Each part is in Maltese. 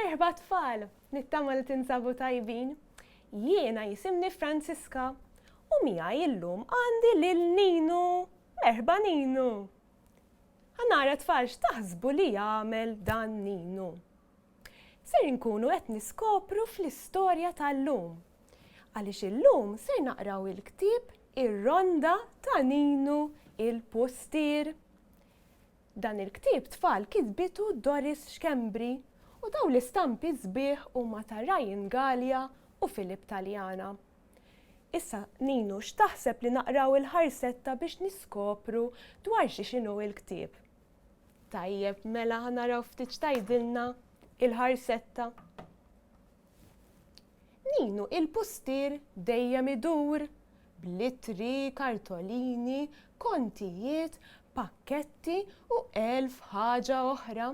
Merħba tfal, nittama li tinsabu tajbin. Jiena jisimni Franziska u miegħi illum għandi lil Ninu. Merħba Ninu. Ħanara tfal x'taħsbu li jagħmel dan Ninu. Ser nkunu qed niskopru fl-istorja tal-lum. Għaliex illum ser naqraw il-ktieb Ir-Ronda ta' Ninu il-Pustier. Dan il-ktieb tfal kitbitu Doris Xkembri u daw l-istampi sbieħ huma ta' Ryan Gallia u Filip Taljana. Issa Ninu x'taħseb li naqraw il-ħarsetta biex niskopru dwar x'inhu il-ktieb. Tajjeb, mela ħanaraw ftit x'tgħidilna il-ħarsetta. Ninu il-Pustier dejjem idur blittri, kartolini, kontijiet, pakketti u 1000 ħaġa oħra.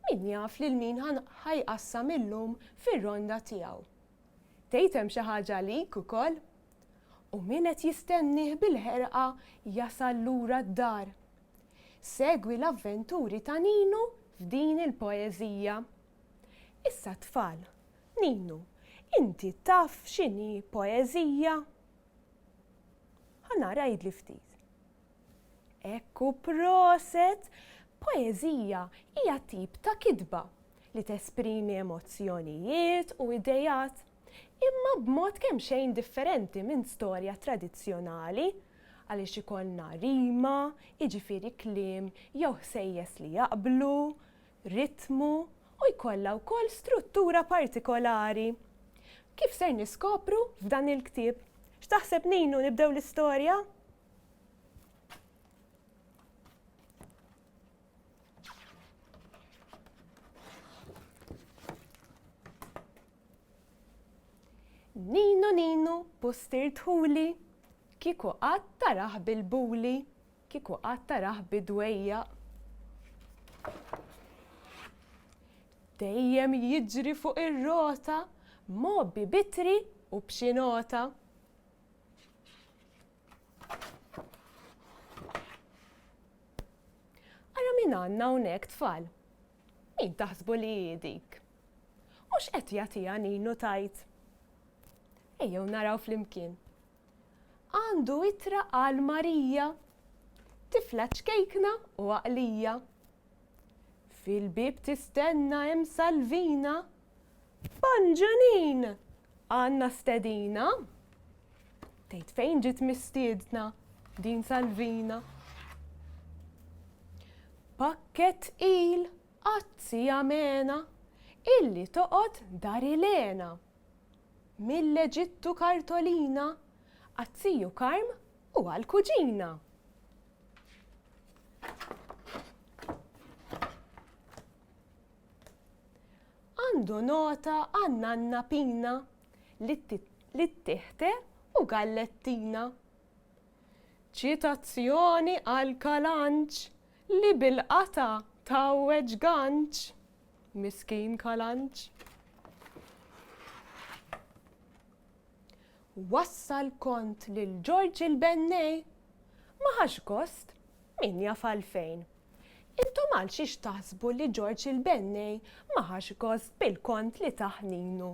Min jaf lil min ħajqassam illum fir-ronda tiegħu. Tgħid hemm xi ħaġa lik ukoll? U min qed jistennih bil-ħerqa jasal lura d-dar. Segwi l-avventuri ta' Ninu f'din il-poeżija. Issa tfal, Ninu, inti taf x'inhi poeżija? Ħanara jgħidli ftit. Ekku proset, poeżija hija tip ta' kitba li tesprimi emozzjonijiet u idejat, imma b'mod kemm xejn differenti minn storja tradizzjonali, għaliex ikollna rima, jiġifieri kliem jew ħsejjes li jaqblu, ritmu u jkollha wkoll struttura partikolari. Kif ser niskopru f'dan il-ktieb? X'taħseb Ninu nibdew l-istorja? Ninu, Pustier tħuli, kieku qatt taraħ bil-buli, kieku qatt taraħ bidwejja. Dejjem jiġri fuq ir-rota, mobbi bitri u b'xi nota. Ara min għandna hawnhekk tfal? Min taħsbu li dik? U x'qed jagħtiha Ninu tajt? Ejjew naraw flimkien. Għandu ittra għal Marija, tifla ċkejkna u għaqlija. Fil-bib tistenna hemm Salvina, Banġanin, għandna stedina. Tgħid fejn ġiet mistiedna din Salvina. Pakkett il qazzi amena illi toqgħod dar Ilena. Mill-Eġittu kartolina, Azziju Karm u għall-kuġina. Għandu nota għan-Nanna Pina, lit-tieħte u gallettina. Ċitazzjoni għall-Kalanċ li bil-qata tawweġ ganċ. Miskin Kalanċ. Wassal kont lil George il-Bennej, ma ħax gost, min jaf għalfejn. Intom għal xiex taħsbu li George il-Bennej ma ħax gost bil-kont li taħ Ninu.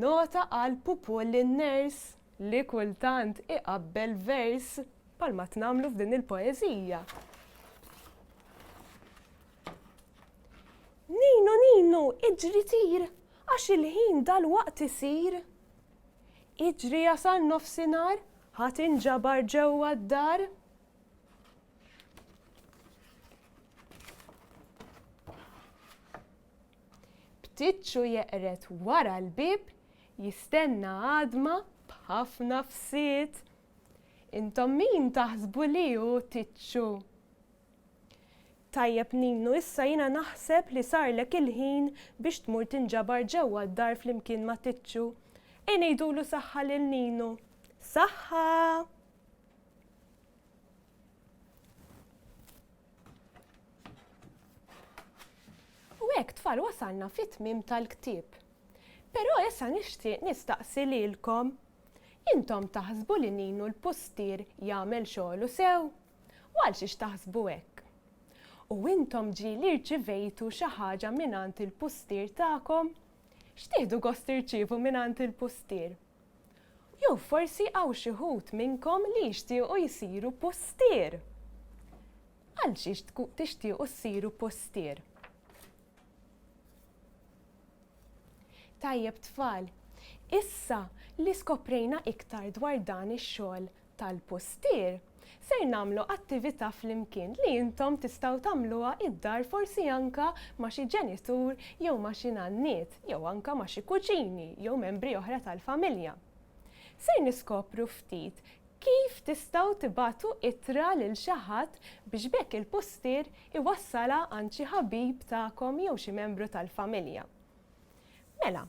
Nota għal Pupul in-Ners li kultant iqabbel vers palma tnamlu f'din il-poeżija. Ninu, iġri tir, għax il-ħin dal-waqt isir. Iġri jasal nofsinhar, ħadd inġabar ġewwa d-dar. Btiċċu jeqret wara l-bib, jistenna għadma b'ħafna fsiet. Intom min taħsbu li hu Tiċċu? Tajjeb Ninu, issa jiena naħseb li sarlek il-ħin biex tmur tinġabar ġewwa d-dar flimkien ma' Tiċċu. Ngħidulu saħħa lil Ninu. Saħħa! U hekk tfal wasalna fit-tmiem tal-ktieb. Però issa nixtieq nistaqsi lilkom. Intom taħsbu li Ninu l-Pustier jagħmel xogħlu sew? U għal xiex taħsbu hekk? U intom ġieli rċivejtu xi ħaġa mingħand il-pustier tagħkom? X'tieħdu gost tirċievu mingħand il-pustier? Jew forsi hawn xi ħud minnkom li jixtiequ jsiru pustier. Għal xiex tixtiequ ssiru pustier? Tajjeb tfal, issa li skoprejna iktar dwar dan ix-xogħol tal-pustier, ser nagħmlu attività flimkien li intom tistgħu tagħmluha id-dar forsi anke ma' xi ġenitur jew ma' xi nanniet, jew anke ma' xi kuġini jew membri oħra tal-familja. Ser niskopru ftit kif tistgħu tibagħtu ittra lil xi ħadd biex bekk il-pustier iwassalha għand xi ħabib tagħkom jew xi membru tal-familja. Mela,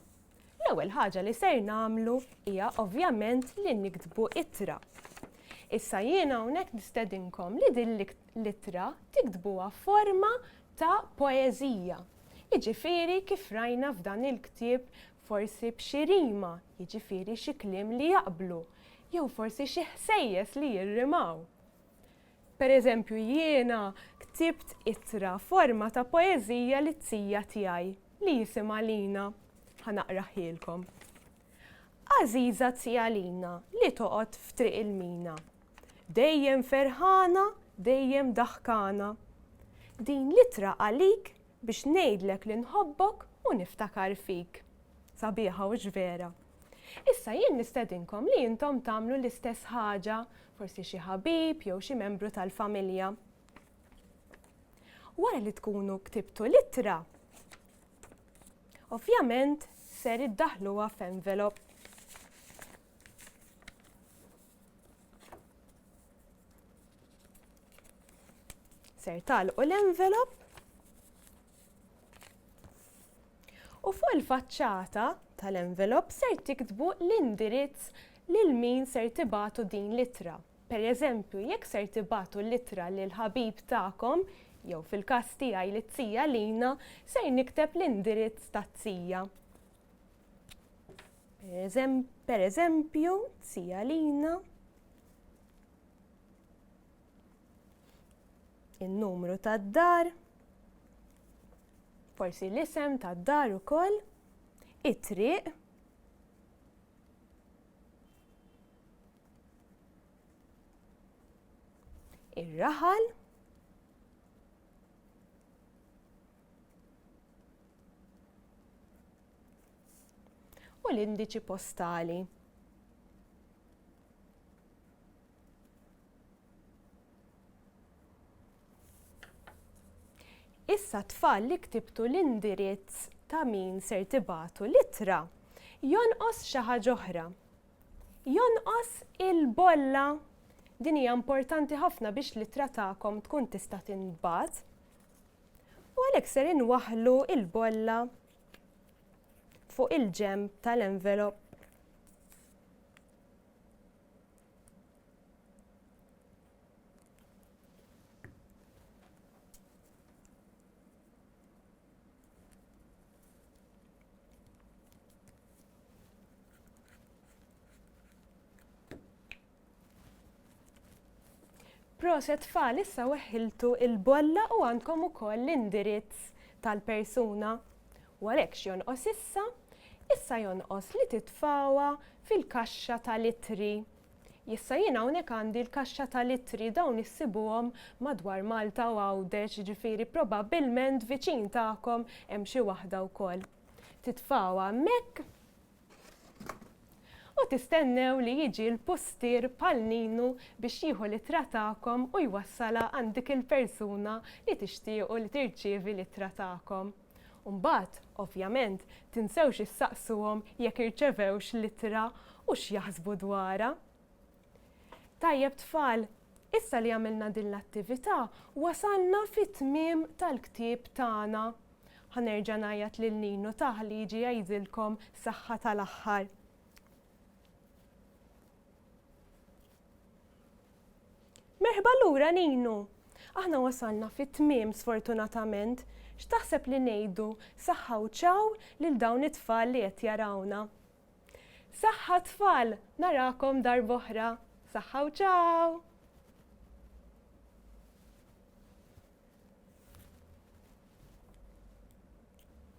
l-ewwel ħaġa li ser nagħmlu hija ovvjament li niktbu ittra. Issa jiena hawnhekk nistedinkom li din l-ittra tiktbuha forma ta' poeżija. Jiġifieri kif rajna f'dan il-ktieb forsi b'xi rima, jiġifieri xi kliem li jaqblu, jew forsi xi ħsejjes li jirrimaw. Pereżempju jiena ktibt ittra forma ta' poeżija li t-tija tiegħi li jisimha Lina. Ħanaqraħilkom. Għażiża tija Lina li toqgħod f'triq il-mina. Dejjem ferħana, dejjem daħkana. Din l-ittra għalik biex ngħidlek li nħobbok u niftakar fik. Sabiħa u ġvera. Issa jien nistedinkom li intom tagħmlu l-istess ħaġa, forsi xi ħabib jew xi membru tal-familja. Wara li tkunu ktibtu l-ittra, ovvjament ser iddaħluha f'envelop. Ser tagħlqu l-envelop u fuq il-faċċata tal-envelop ser tiktbu l-indirizz lil min ser tibagħtu din l-ittra. Pereżempju, jekk ser tibagħtu l-ittra lil ħabib tagħkom, jew fil-każ tiegħi li t-tija Lina, ser nikteb l-indirizz tat-tija. Pereżempju, tija Lina, in-numru tad-dar, forsi l-isem tad-dar ukoll, it-triq, ir-raħal, u l-indiċi postali. Issa tfal li ktibtu l-indirizz ta' min ser tibagħtu l-ittra, jonqos xi ħaġa oħra. Jonqos il-bolla. Din hija importanti ħafna biex l-ittra tagħkom tkun tista' tinbagħat. U għalhekk ser inwaħħlu il-bolla fuq il-ġenb tal-envelop. Proset tfal, issa weħħiltu il-bolla u għandkom ukoll l-indirizz tal-persuna. U għalhekk x'jonqos issa jonqos li titfawha fil-kaxxa tal-ittri. Issa jien hawnhekk għandi l-kaxxa tal-ittri dawn issibuhom madwar Malta u Għawdex, ġifieri probabbilment viċin tagħkom hemm xi waħda wkoll. Titfawha hemmhekk u tistennew li jiġi l-pustier bħal Ninu biex jieħu l-ittra tagħkom u jwassalha għand dik il-persuna li tixtiequ li tirċievi l-ittra tagħkom. Mbagħad, ovvjament, tinsewx issaqsuhom jekk irċevewx l-ittra u x'jaħsbu dwarha. Tajjeb tfal, issa li għamilna din l-attività wasalna fit-tmiem tal-ktieb tagħna. Ħanerġa' ngħid lil Ninu li jiġi jgħidilkom saħħa tal-aħħar. Merħba lura Ninu. Aħna wasalna fit-tmiem sfortunatament. X'taħseb li ngħidu saħħa u ċaw lil dawn it-tfal li qed jarawna. Saħħa tfal, narakom darb'oħra. Saħħa u ċaw!